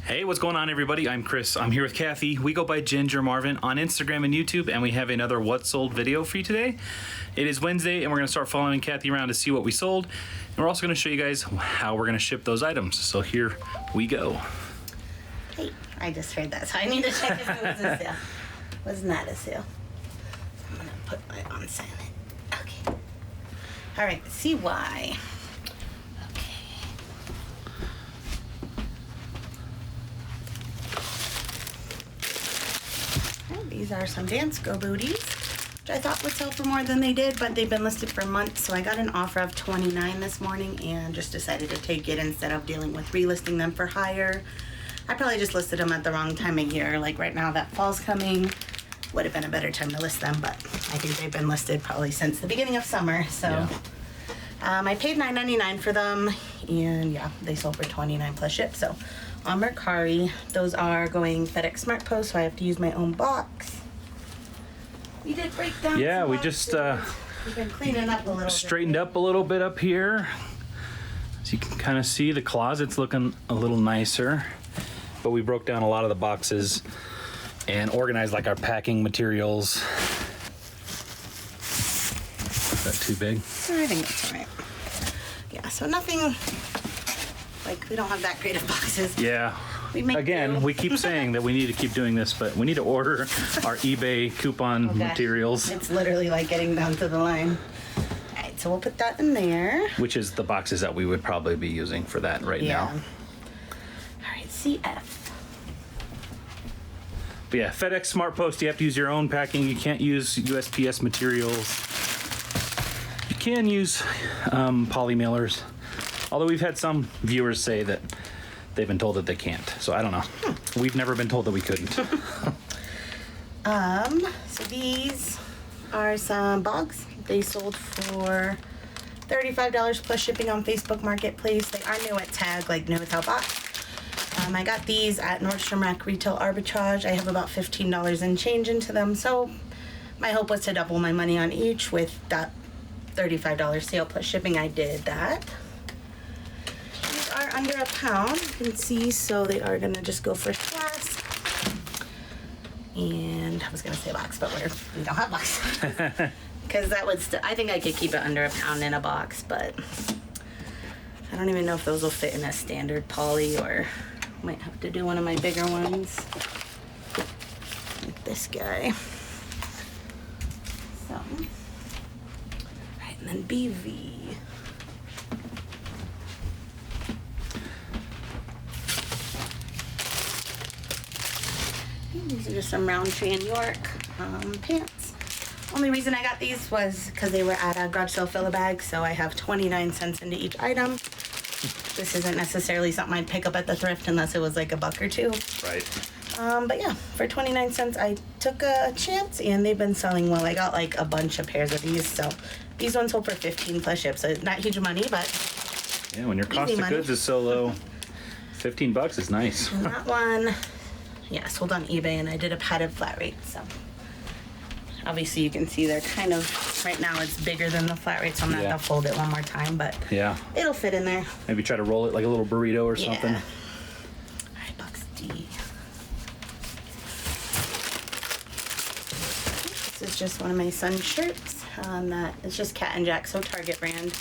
Hey, what's going on, everybody? I'm Chris. I'm here with Kathy. We go by Ginger Marvin on Instagram and YouTube, and we have another What Sold video for you today. It is Wednesday, and we're going to start following Kathy around to see what we sold. And we're also going to show you guys how we're going to ship those items. So here we go. Hey, I just heard that, so I need to check if it was a sale. Was not a sale. I'm going to put my on silent. Okay. All right, see why. These are some dance Go Booties, which I thought would sell for more than they did, but they've been listed for months, so I got an offer of $29 this morning and just decided to take it instead of dealing with relisting them for higher. I probably just listed them at the wrong time of year. Like right now that fall's coming, would have been a better time to list them, but I think they've been listed probably since the beginning of summer, so. Yeah. I paid $9.99 for them, and yeah, they sold for $29 plus ship, so. On Mercari, those are going FedEx Smart Post, so I have to use my own box. We did break down. Yeah, we just we've been cleaning up a little. Straightened up a little bit up here, so you can kind of see the closet's looking a little nicer. But we broke down a lot of the boxes and organized like our packing materials. Is that too big? I think that's all right. Yeah, so nothing. Like, we don't have that great of boxes. Yeah. We keep saying that we need to keep doing this, but we need to order our eBay coupon materials. It's literally like getting down to the line. All right, so we'll put that in there. Which is the boxes that we would probably be using for that right now. All right, CF. But yeah, FedEx Smart Post, you have to use your own packing. You can't use USPS materials. You can use poly mailers. Although we've had some viewers say that they've been told that they can't. So I don't know. We've never been told that we couldn't. So these are some bogs. They sold for $35 plus shipping on Facebook Marketplace. They are new at tag, like new without box. I got these at Nordstrom Rack Retail Arbitrage. I have about $15 in change into them. So my hope was to double my money on each with that $35 sale plus shipping. I did that. Are under a pound, you can see, so they are gonna just go first class. And I was gonna say box, but we don't have box. Because that would I think I could keep it under a pound in a box, but I don't even know if those will fit in a standard poly, or might have to do one of my bigger ones. Like this guy. So, alright, and then BV. These are just some Roundtree and York pants. Only reason I got these was because they were at a garage sale fill a bag, so I have 29 cents into each item. This isn't necessarily something I'd pick up at the thrift unless it was like a buck or two. Right. But yeah, for 29 cents, I took a chance, and they've been selling well. I got like a bunch of pairs of these, so these ones sold for 15 plus ship, so not huge money, but yeah, when your cost of goods is so low, 15 bucks is nice. And that one. Yeah, sold on eBay, and I did a padded flat rate, so obviously you can see they're kind of, right now it's bigger than the flat rate, so I'm gonna have to fold it one more time, but yeah, it'll fit in there. Maybe try to roll it like a little burrito or something. All right, box D. This is just one of my son's shirts. It's just Cat and Jack, so Target brand.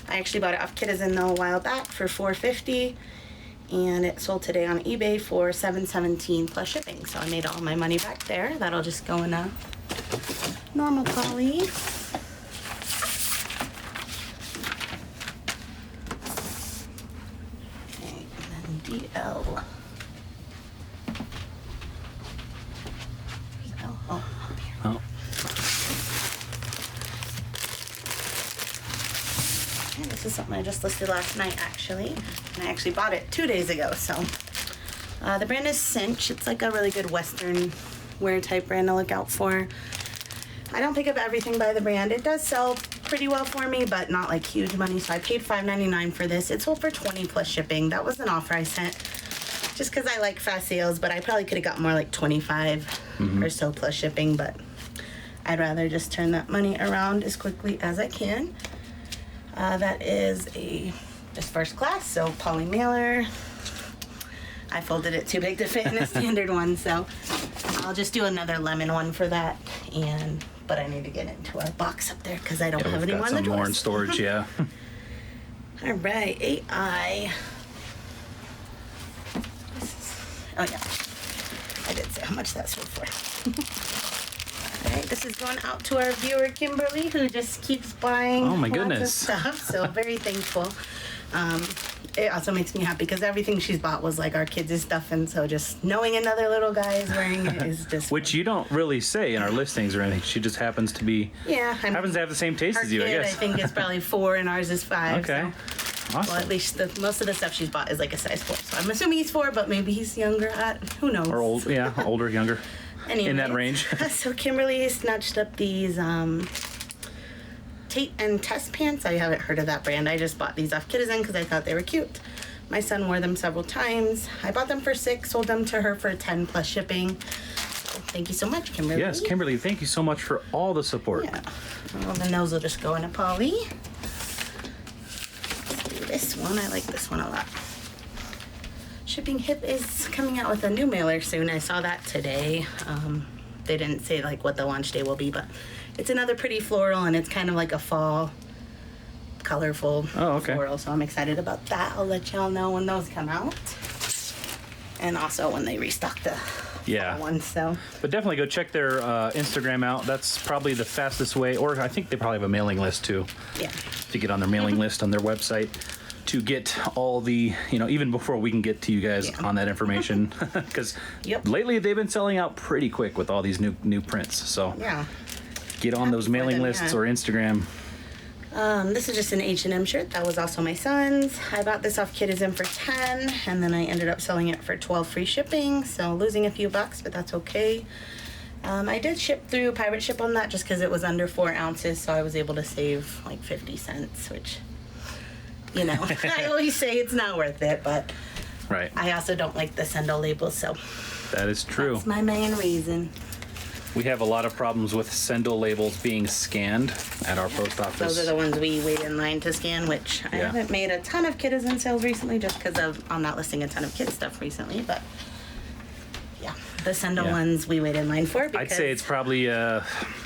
I actually bought it off Kitizen a while back for $4.50. And it sold today on eBay for $7.17 plus shipping. So I made all my money back there. That'll just go in a normal poly. Okay, and then DL. Where's L? Oh, up here. Oh. Okay, this is something I just listed last night, actually. And I actually bought it 2 days ago, so. The brand is Cinch. It's like a really good Western wear type brand to look out for. I don't pick up everything by the brand. It does sell pretty well for me, but not like huge money, so I paid $5.99 for this. It sold for $20 plus shipping. That was an offer I sent just because I like fast sales, but I probably could have got more like $25 or so plus shipping, but I'd rather just turn that money around as quickly as I can. That is just first class, so poly mailer. I folded it too big to fit in a standard one, so I'll just do another lemon one for that. But I need to get into our box up there because I don't have any more in the some more in drawers. storage, yeah. All right, AI. Oh yeah, I did say how much that sold for. All right, this is going out to our viewer Kimberly, who just keeps buying Oh, my lots goodness. of stuff. So very thankful. It also makes me happy because everything she's bought was like our kids' stuff, and so just knowing another little guy is wearing it is just Which you don't really say in our listings or anything. She just happens to be happens to have the same taste our as you, I kid, guess. I think is probably 4 and ours is 5. Okay. So. Awesome. Well, at least most of the stuff she's bought is like a size 4. So I'm assuming he's 4, but maybe he's younger. Who knows? Or old, yeah, older, younger. Anyways, in that range. So Kimberly snatched up these Tate and Test pants. I haven't heard of that brand. I just bought these off Kitizen because I thought they were cute. My son wore them several times. I bought them for $6, sold them to her for $10 plus shipping. So thank you so much, Kimberly. Yes, Kimberly, thank you so much for all the support. Yeah. Well, then those will just go in a poly. This one, I like this one a lot. Shipping Hip is coming out with a new mailer soon. I saw that today. They didn't say like what the launch day will be, but it's another pretty floral, and it's kind of like a fall, colorful floral. So I'm excited about that. I'll let y'all know when those come out, and also when they restock the fall ones. So, but definitely go check their Instagram out. That's probably the fastest way, or I think they probably have a mailing list too. Yeah. To get on their mailing list on their website. To get all the, even before we can get to you guys on that information, because lately they've been selling out pretty quick with all these new prints. So get on those mailing lists or Instagram. This is just an H&M shirt. That was also my son's. I bought this off Kitizen for 10, and then I ended up selling it for 12 free shipping. So losing a few bucks, but that's okay. I did ship through Pirate Ship on that just because it was under 4 ounces, so I was able to save like 50 cents, which. I always say it's not worth it, but I also don't like the Sendo labels, so that is true. That's my main reason. We have a lot of problems with Sendo labels being scanned at our post office. Those are the ones we wait in line to scan, which I haven't made a ton of Kitizen sales recently just because I'm not listing a ton of kids stuff recently, but the Sendo ones we wait in line for. I'd say it's probably a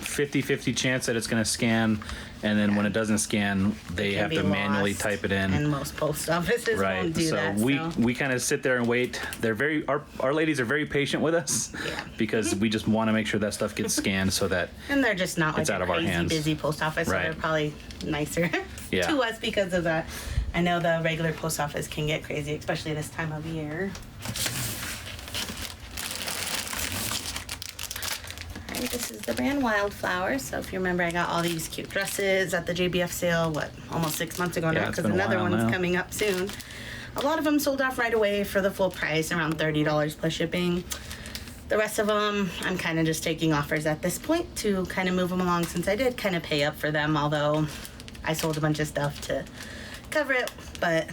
50-50 chance that it's going to scan, and then when it doesn't scan, they have to manually type it in. And most post offices won't do that. So we kind of sit there and wait. They're our ladies are very patient with us because we just want to make sure that stuff gets scanned so that and they're just not it's like out a of our crazy hands. busy post office, so they're probably nicer to us because of that. I know the regular post office can get crazy, especially this time of year. This is the brand Wildflower. So if you remember, I got all these cute dresses at the JBF sale, almost 6 months ago now, because another one's coming up soon. A lot of them sold off right away for the full price, around $30 plus shipping. The rest of them, I'm kind of just taking offers at this point to kind of move them along, since I did kind of pay up for them, although I sold a bunch of stuff to cover it, but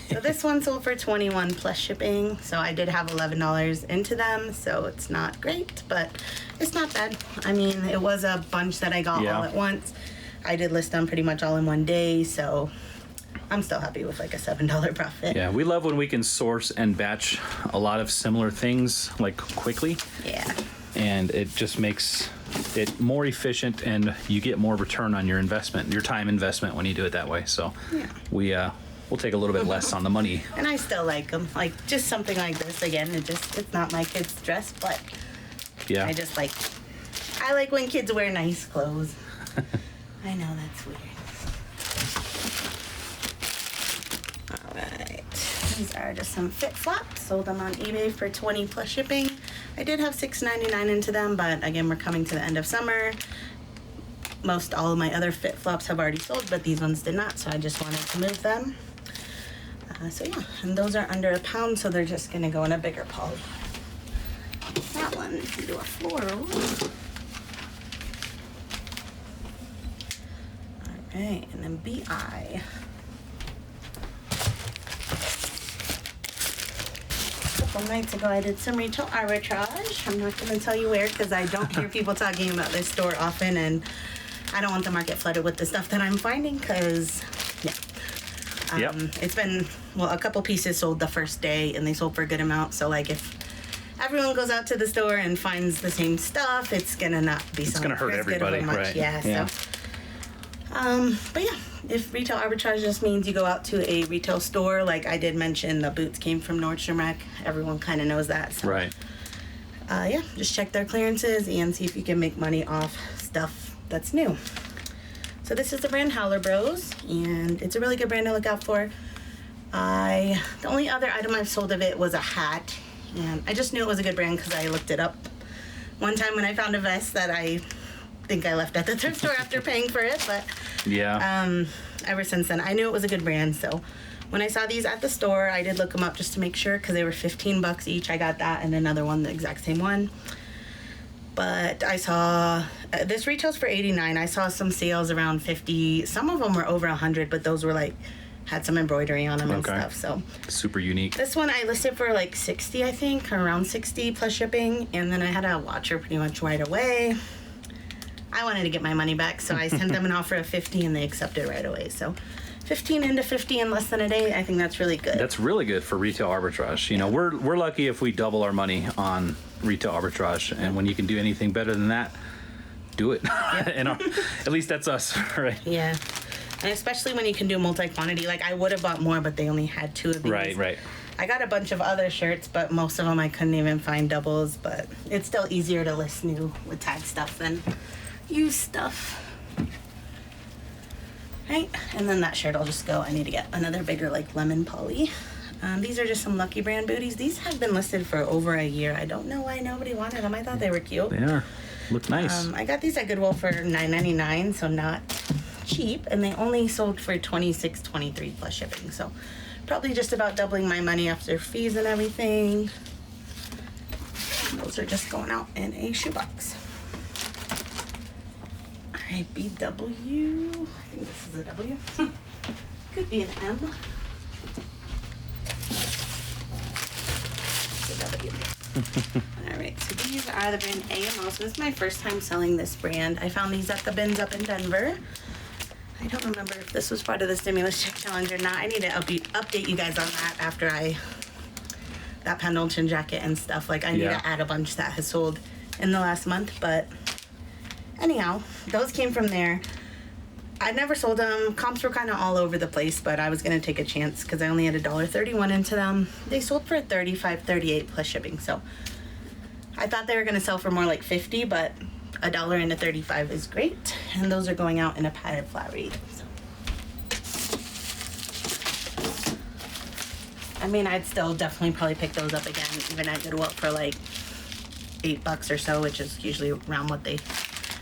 So this one sold for $21 plus shipping. So I did have $11 into them. So it's not great, but it's not bad. I mean, it was a bunch that I got all at once. I did list them pretty much all in one day. So I'm still happy with like a $7 profit. Yeah, we love when we can source and batch a lot of similar things like quickly. Yeah. And it just makes it more efficient, and you get more return on your investment, your time investment, when you do it that way. So we'll take a little bit less on the money. And I still like them. Like, just something like this. Again, it's not my kid's dress, but I like when kids wear nice clothes. I know that's weird. All right. These are just some Fit Flops. Sold them on eBay for $20 plus shipping. I did have $6.99 into them, but again, we're coming to the end of summer. All of my other Fit Flops have already sold, but these ones did not, so I just wanted to move them. And those are under £1, so they're just gonna go in a bigger poly. That one, we can do a floral. All right, and then BI. A couple nights ago, I did some Retail Arbitrage. I'm not gonna tell you where, because I don't hear people talking about this store often, and I don't want the market flooded with the stuff that I'm finding, because Yep. It's been, well, a couple pieces sold the first day, and they sold for a good amount. So, like, if everyone goes out to the store and finds the same stuff, it's gonna not be It's selling gonna hurt for as good of a everybody, much. right? Yeah. So, but yeah, if retail arbitrage just means you go out to a retail store, like I did mention, the boots came from Nordstrom Rack. Everyone kind of knows that. So, Right. yeah, just check their clearances and see if you can make money off stuff that's new. So this is the brand Howler Bros, and it's a really good brand to look out for. The only other item I've sold of it was a hat, and I just knew it was a good brand because I looked it up one time when I found a vest that I think I left at the thrift store after paying for it, but Yeah. ever since then I knew it was a good brand. So when I saw these at the store, I did look them up just to make sure because they were $15 each. I got that and another one, the exact same one. But I saw this retails for $89. I saw some sales around $50. Some of them were over $100, but those were like had some embroidery on them and Okay. stuff. So Super unique. this one I listed for like $60, I think, or around $60 plus shipping, and then I had a watcher pretty much right away. I wanted to get my money back, so I sent them an offer of $50, and they accepted right away. So 15 into 50 in less than a day, I think that's really good. That's really good for retail arbitrage. You know, we're lucky if we double our money on retail arbitrage, and when you can do anything better than that, do it. And at least that's us, right? Yeah. And especially when you can do multi-quantity. Like, I would have bought more, but they only had 2 of these. Right. I got a bunch of other shirts, but most of them I couldn't even find doubles. But it's still easier to list new with tag stuff than used stuff. Right? And then that shirt I'll just go. I need to get another bigger, like, lemon poly. These are just some Lucky Brand booties. These have been listed for over a year. I don't know why nobody wanted them. I thought they were cute. They are. Look nice. I got these at Goodwill for $9.99, so not cheap, and they only sold for $26.23 plus shipping. So probably just about doubling my money after fees and everything. Those are just going out in a shoebox. All right, BW. I think this is a W. Could be an M. It's a W. All right, so these are the brand AMO. So this is my first time selling this brand. I found these at the bins up in Denver. I don't remember if this was part of the stimulus check challenge or not. I need to update you guys on that after that Pendleton jacket and stuff. Like, I need to add a bunch that has sold in the last month. But anyhow, those came from there. I never sold them. Comps were kind of all over the place, but I was going to take a chance because I only had $1.31 into them. They sold for $35.38 plus shipping. So I thought they were going to sell for more like $50, but $1 into 35 is great. And those are going out in a padded flat rate. So. I mean, I'd still definitely probably pick those up again, even at Goodwill for like $8 or so, which is usually around what they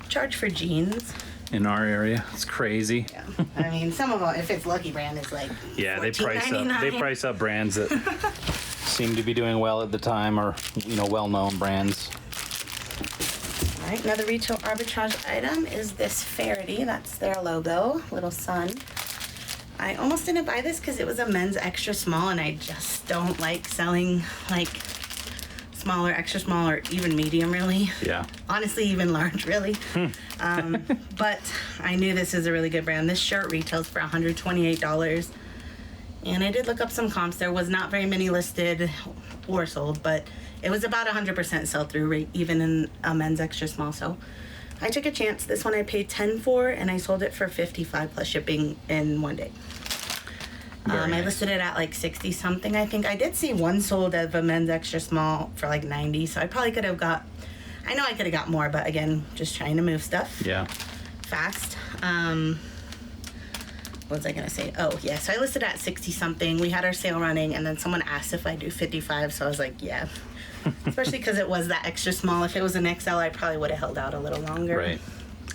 charge for jeans. In our area, it's crazy. Yeah. I mean, some of them, if it's Lucky Brand, it's like Yeah, they $14.99. price up brands that seem to be doing well at the time, or well-known brands. All right, another retail arbitrage item is this Ferrari. That's their logo, little sun. I almost didn't buy this because it was a men's extra small, and I just don't like selling like smaller, extra small, or even medium, really. Yeah. Honestly, even large, really. But I knew this is a really good brand. This shirt retails for $128. And I did look up some comps. There was not very many listed or sold, but it was about 100% sell-through rate, even in a men's extra small. So I took a chance. This one I paid $10 for, and I sold it for $55 plus shipping in one day. Very I nice. listed it at like 60 something, I think. I did see one sold of a men's extra small for like 90, so I probably could have got, I know I could have got more, but again, just trying to move stuff Yeah. fast. What was I gonna say? Oh yeah, so I listed at 60 something. We had our sale running, and then someone asked if I do 55, so I was like, yeah. Especially because it was that extra small. If it was an XL, I probably would have held out a little longer. Right.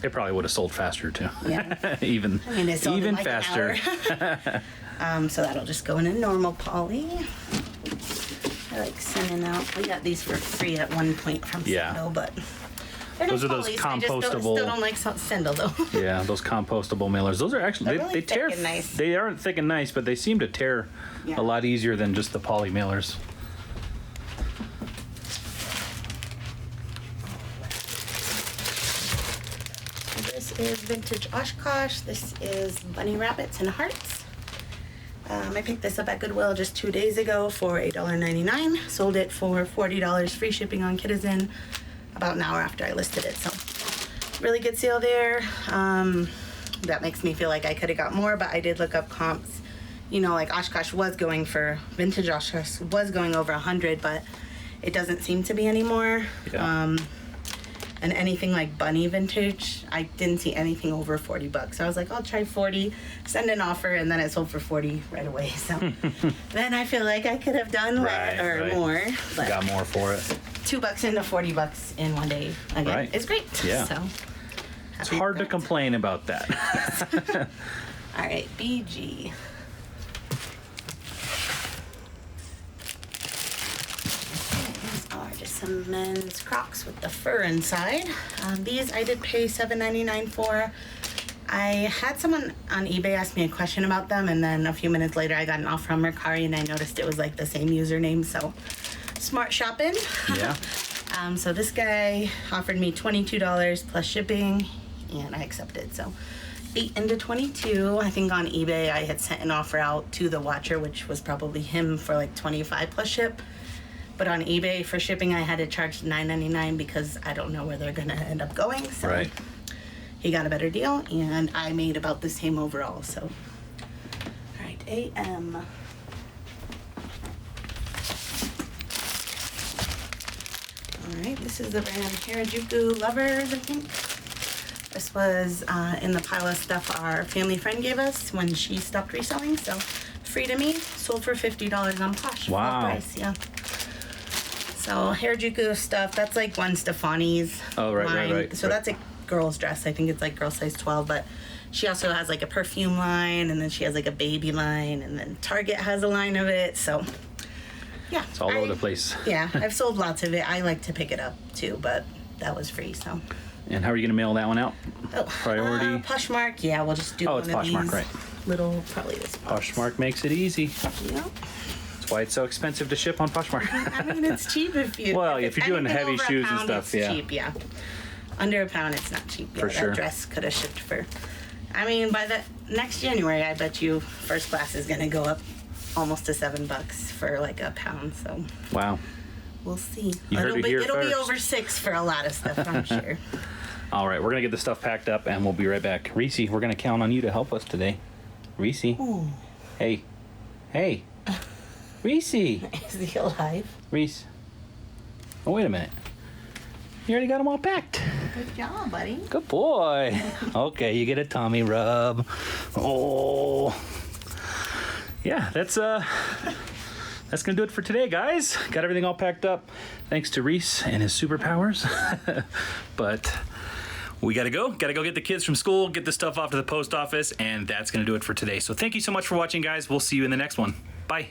It probably would have sold faster too. Yeah. even I mean, it sold in like faster. an hour. So that'll just go in a normal poly. I like sending out. We got these for free at one point from Yeah. Sendo, but they're Those not are those polys. I just compostable- still don't like Sendo though. Yeah, those compostable mailers. Those are actually They're really they thick tear. and nice. They aren't thick and nice, but they seem to tear Yeah. a lot easier than just the poly mailers. This is vintage Oshkosh. This is bunny rabbits and hearts. I picked this up at Goodwill just 2 days ago for $1.99. Sold it for $40 free shipping on Kitizen about an hour after I listed it. So really good sale there. That makes me feel like I could have got more, but I did look up comps. You know, like Oshkosh was going for, vintage Oshkosh was going over 100, but it doesn't seem to be anymore. Yeah. And anything like bunny vintage, I didn't see anything over 40 bucks. So I was like, I'll try 40, send an offer, and then it sold for 40 right away. So then I feel like I could have done more. But got more for it. $2 into 40 bucks in one day again is great. Yeah. So It's hard to complain about that. All right, BG. These are just some men's Crocs with the fur inside. These I did pay $7.99 for. I had someone on eBay ask me a question about them, and then a few minutes later I got an offer on Mercari, and I noticed it was like the same username, so smart shopping. Yeah. So this guy offered me $22 plus shipping, and I accepted. So 8 into 22. I think on eBay I had sent an offer out to the watcher, which was probably him, for like 25 plus ship. But on eBay for shipping I had to charge $9.99 because I don't know where they're gonna end up going. So he got a better deal, and I made about the same overall. So all right, AM. All right, this is the brand Harajuku Lovers, I think. This was in the pile of stuff our family friend gave us when she stopped reselling. So free to me, sold for $50 on Posh. Wow. Full price, yeah. So Harajuku stuff, that's like Gwen Stefani's line. So that's a girl's dress. I think it's like girl size 12, but she also has like a perfume line, and then she has like a baby line, and then Target has a line of it. So yeah. It's all over the place. Yeah, I've sold lots of it. I like to pick it up too, but that was free, so. And how are you going to mail that one out? Oh, Priority? Poshmark, yeah, we'll just do one it's of Poshmark, these right. little, probably this box. Poshmark makes it easy. Yep. That's why it's so expensive to ship on Poshmark. I mean, it's cheap if you... Well, if you're doing anything heavy over a shoes and pound, stuff, it's yeah. cheap, yeah. Under a pound, it's not cheap. Yeah, For sure. That dress could have shipped for... I mean, by the next January, I bet you first class is going to go up almost to $7 for like a pound, so... Wow. We'll see. You heard it here It'll be first. over $6 for a lot of stuff, I'm sure. All right, we're going to get the stuff packed up, and we'll be right back. Reese, we're going to count on you to help us today. Reese. Ooh. Hey. Hey. Reese. Is he alive? Reese. Oh, wait a minute. You already got them all packed. Good job, buddy. Good boy. Okay, you get a tummy rub. Oh. Yeah, that's gonna do it for today, guys. Got everything all packed up, thanks to Reese and his superpowers. But we gotta go get the kids from school, get the stuff off to the post office, and that's gonna do it for today. So thank you so much for watching, guys. We'll see you in the next one. Bye.